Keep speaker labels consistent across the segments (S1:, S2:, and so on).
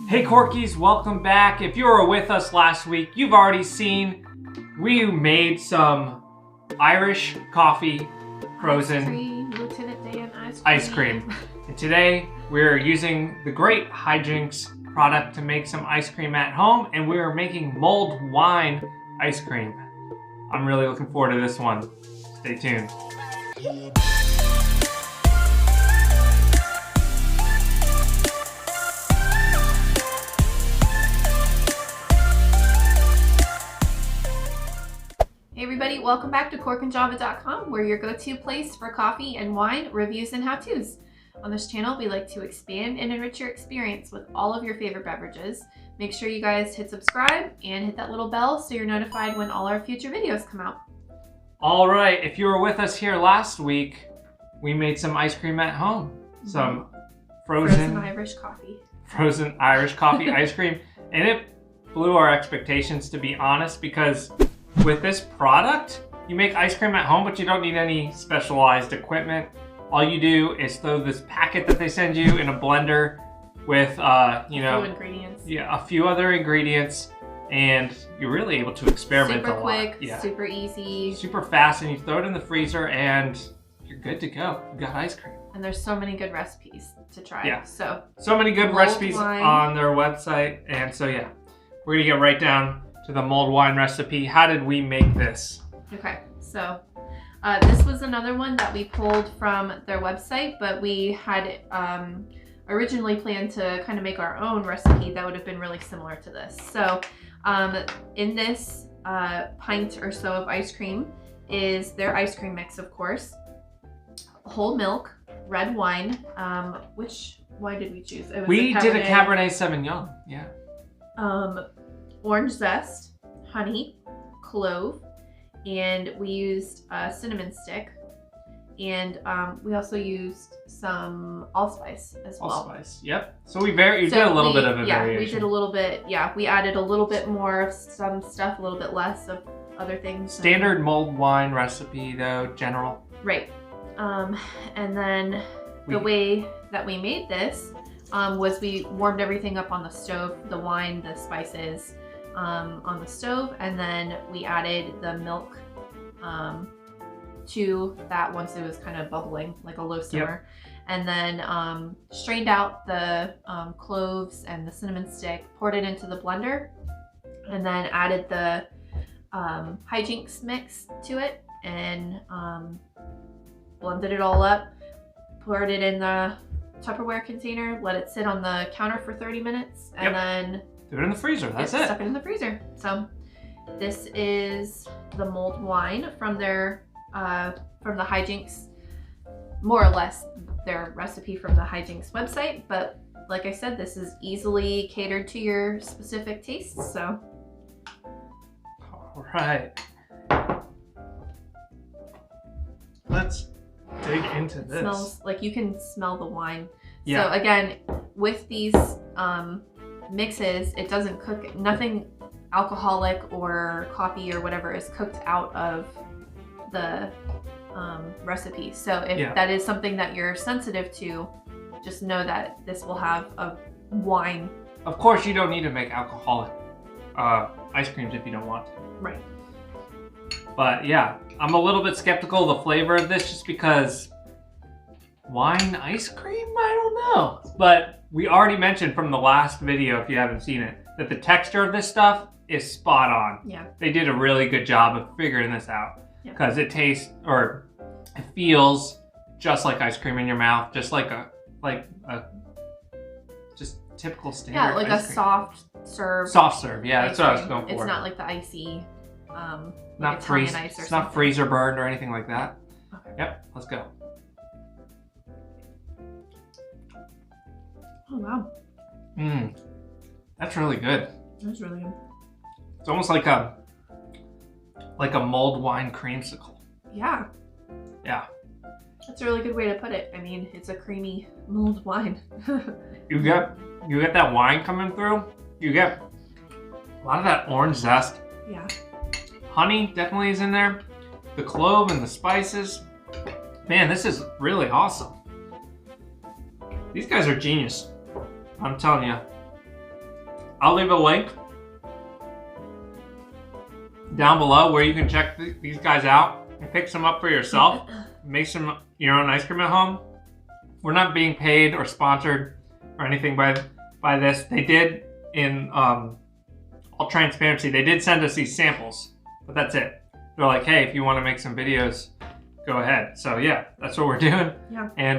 S1: Hey Corkies, welcome back. If you were with us last week, you've already seen we made some Irish coffee frozen
S2: Lieutenant Dan
S1: ice cream. And today we're using the great Hijinx product to make some ice cream at home, and we're making mulled wine ice cream. I'm really looking forward to this one. Stay tuned.
S2: Hey everybody, welcome back to corkandjava.com, where your go-to place for coffee and wine reviews and how-tos. On this channel, we like to expand and enrich your experience with all of your favorite beverages. Make sure you guys hit subscribe and hit that little bell so you're notified when all our future videos come out.
S1: All right, if you were with us here last week, we made some ice cream at home. Some frozen
S2: Irish coffee.
S1: Frozen Irish coffee ice cream. And it blew our expectations, to be honest, because with this product, you make ice cream at home, but you don't need any specialized equipment. All you do is throw this packet that they send you in a blender with, a few
S2: ingredients.
S1: Yeah, a few other ingredients, and you're really able to experiment a lot.
S2: Super quick,
S1: yeah.
S2: super easy.
S1: Super fast, and you throw it in the freezer, and you're good to go. You got ice cream.
S2: And there's so many good recipes to try.
S1: Yeah.
S2: So
S1: many good
S2: mulled
S1: recipes
S2: wine
S1: on their website, and so yeah, we're gonna get right down to the mulled wine recipe. How did we make this?
S2: Okay, so this was another one that we pulled from their website, but we had originally planned to kind of make our own recipe that would have been really similar to this. So in this pint or so of ice cream is their ice cream mix, of course, whole milk, red wine, which wine did we choose? It was
S1: We did a Cabernet Sauvignon, yeah.
S2: Orange zest, honey, clove, and we used a cinnamon stick, and we also used some allspice as well.
S1: Allspice, yep. So you did a little bit of a variation.
S2: We did a little bit, we added a little bit more of some stuff, a little bit less of other things.
S1: Standard mulled wine recipe though, general.
S2: Right. And then the way that we made this was we warmed everything up on the stove, the wine, the spices, on the stove, and then we added the milk to that once it was kind of bubbling, like a low simmer. Yep. And then strained out the cloves and the cinnamon stick, poured it into the blender, and then added the Hijinx mix to it, and blended it all up, poured it in the Tupperware container, let it sit on the counter for 30 minutes, and then
S1: threw it in the freezer. That's it.
S2: Stuck it in the freezer. So this is the mulled wine from their from the Hijinx, more or less their recipe from the Hijinx website. But like I said, this is easily catered to your specific tastes. So
S1: all right, let's dig into this.
S2: Smells like you can smell the wine.
S1: Yeah.
S2: So again, with these mixes, it doesn't cook, nothing alcoholic or coffee or whatever is cooked out of the recipe. So if that is something that you're sensitive to, just know that this will have a wine.
S1: Of course, you don't need to make alcoholic ice creams if you don't want to.
S2: Right.
S1: But yeah, I'm a little bit skeptical of the flavor of this just because wine ice cream? I don't know. But we already mentioned from the last video, if you haven't seen it, that the texture of this stuff is spot on.
S2: Yeah.
S1: They did a really good job of figuring this out because it tastes, or it feels just like ice cream in your mouth, just like a just typical standard.
S2: Yeah, like
S1: ice
S2: a
S1: cream.
S2: soft serve.
S1: Soft serve, yeah, that's what I was going for.
S2: It's not like the icy,
S1: not
S2: Italian ice or
S1: it's
S2: something.
S1: not freezer burned or anything like that.
S2: Okay.
S1: Yep, let's go.
S2: Oh wow.
S1: That's really good.
S2: That's really good.
S1: It's almost like a mulled wine creamsicle.
S2: Yeah.
S1: Yeah.
S2: That's a really good way to put it. I mean, it's a creamy mulled wine.
S1: You get that wine coming through. You get a lot of that orange zest.
S2: Yeah.
S1: Honey definitely is in there. The clove and the spices. Man, this is really awesome. These guys are genius. I'm telling you. I'll leave a link down below where you can check these guys out and pick some up for yourself. Make some your own ice cream at home. We're not being paid or sponsored or anything by this. They did, in all transparency, they did send us these samples, but that's it. They're like, hey, if you want to make some videos, go ahead. So yeah, that's what we're doing.
S2: Yeah.
S1: And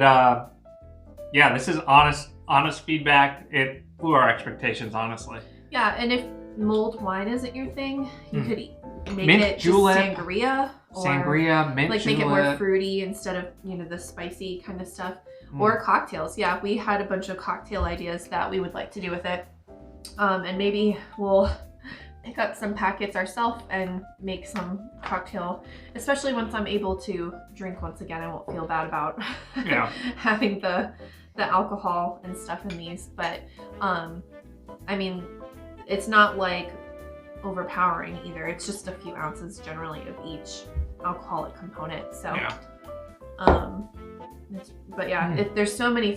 S1: yeah, this is honest feedback. It blew our expectations, honestly.
S2: Yeah, and if mulled wine isn't your thing, you could make
S1: mint
S2: it
S1: julep,
S2: just sangria. Or
S1: sangria, mint
S2: like
S1: julep.
S2: make it more fruity instead of, you know, the spicy kind of stuff. Or cocktails. Yeah, we had a bunch of cocktail ideas that we would like to do with it. And maybe we'll pick up some packets ourselves and make some cocktail, especially once I'm able to drink once again. I won't feel bad about having the alcohol and stuff in these. But I mean, it's not like overpowering either. It's just a few ounces generally of each alcoholic component. So but yeah, there's so many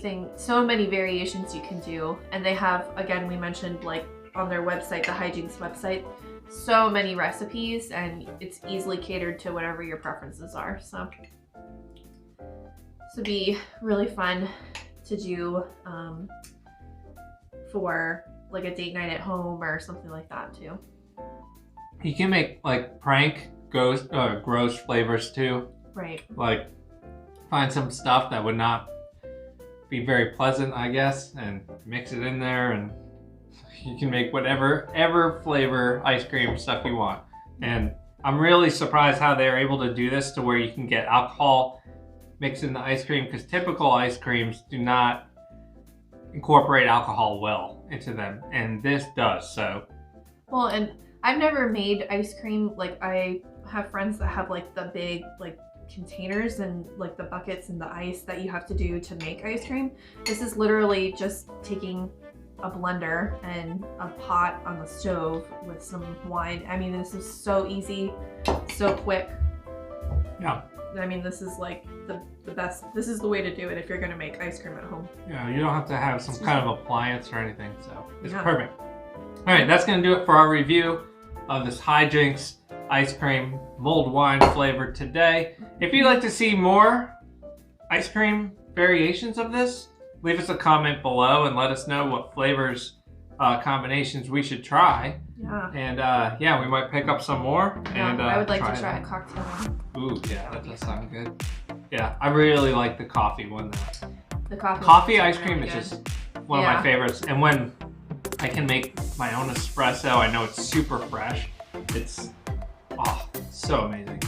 S2: variations you can do, and they have, again, we mentioned, like on their website, the Hijinx website, so many recipes, and it's easily catered to whatever your preferences are. So this would be really fun to do for like a date night at home or something like that too.
S1: You can make like prank gross flavors too.
S2: Right.
S1: Like find some stuff that would not be very pleasant, I guess, and mix it in there, and you can make whatever flavor ice cream stuff you want. And I'm really surprised how they're able to do this to where you can get alcohol mixed in the ice cream, because typical ice creams do not incorporate alcohol well into them, and this does. So
S2: well, and I've never made ice cream. Like, I have friends that have like the big like containers and like the buckets and the ice that you have to do to make ice cream. This is literally just taking a blender and a pot on the stove with some wine. I mean, this is so easy, so quick.
S1: yeah,
S2: I mean, this is like the best. This is the way to do it if you're gonna make ice cream at home.
S1: yeah, you don't have to have some kind of appliance or anything, so it's perfect. All right, that's gonna do it for our review of this Hijinx ice cream mulled wine flavor today. If you'd like to see more ice cream variations of this, leave us a comment below and let us know what flavors combinations we should try.
S2: Yeah.
S1: And yeah, we might pick up some more.
S2: Yeah,
S1: and
S2: I would like
S1: try
S2: to try
S1: them.
S2: a cocktail one.
S1: Ooh, yeah, that does sound good. Yeah, I really like the coffee one.
S2: The coffee
S1: ice cream is just one of my favorites. And when I can make my own espresso, I know it's super fresh. It's so amazing.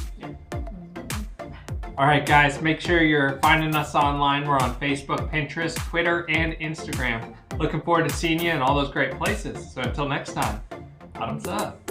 S1: All right, guys, make sure you're finding us online. We're on Facebook, Pinterest, Twitter, and Instagram. Looking forward to seeing you in all those great places. So until next time, bottoms up.